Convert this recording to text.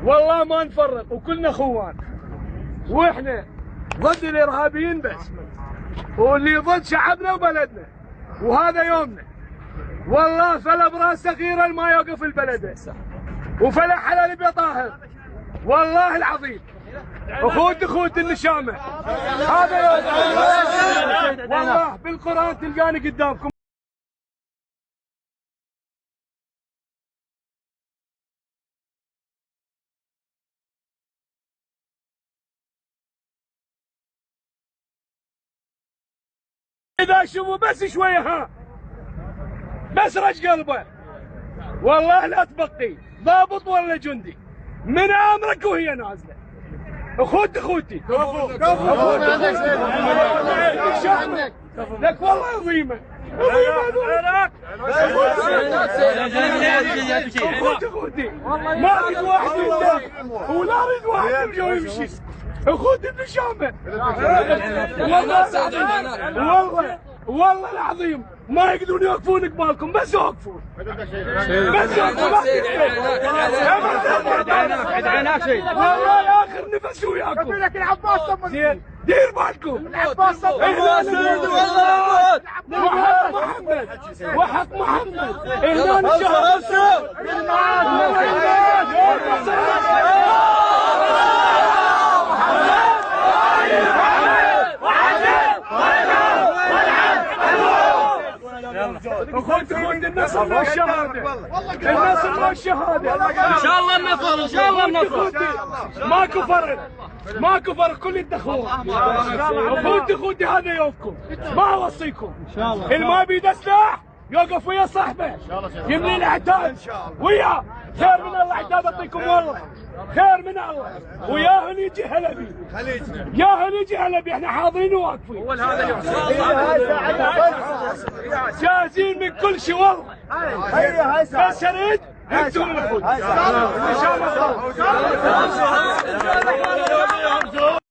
والله ما نفرق وكلنا اخوان، واحنا ضد الارهابيين بس، واللي ضد شعبنا وبلدنا، وهذا يومنا. والله فلا براس صغيره ما يوقف البلد، وفلا حلال بطاهر، والله العظيم. اخوت النشامه، هذا يوم والله بالقران تلقاني قدامكم. إذا شوفوا بس شوية ها، بس رج قلبه، والله لا تبقي ضابط ولا جندي من امرك وهي نازله. اخوتي لك والله عظيمه اخوتي ما اريد واحد ينتهي ولا اريد واحد يرجع ويمشي. اخوتي النشامه والله العظيم ما يقدرون يوقفون قبالكم، بس يوقفون والله يا اخر نفس وياكم. لك العباس زين دير بالكم، العباس وحق محمد هنا نشهد اخوتي النصر والشهاده، النصر والشهاده ان شاء الله النصر، ان شاء الله النصر. ماكو فرق كل الدخول. اخوتي هذا يومكم، ما اوصيكم ان شاء الله. اللي ما بيده سلاح يوقف ويا صاحبه يملي العتاد وياه. خير من الله عتاد اعطيكم والله، خير من الله. وياهن يجي هلبي، ياهن يجي هلبي، احنا حاضرين وواقفين جاهزين من كل شيء والله. بس اريد انتم الاخوت ان شاء الله.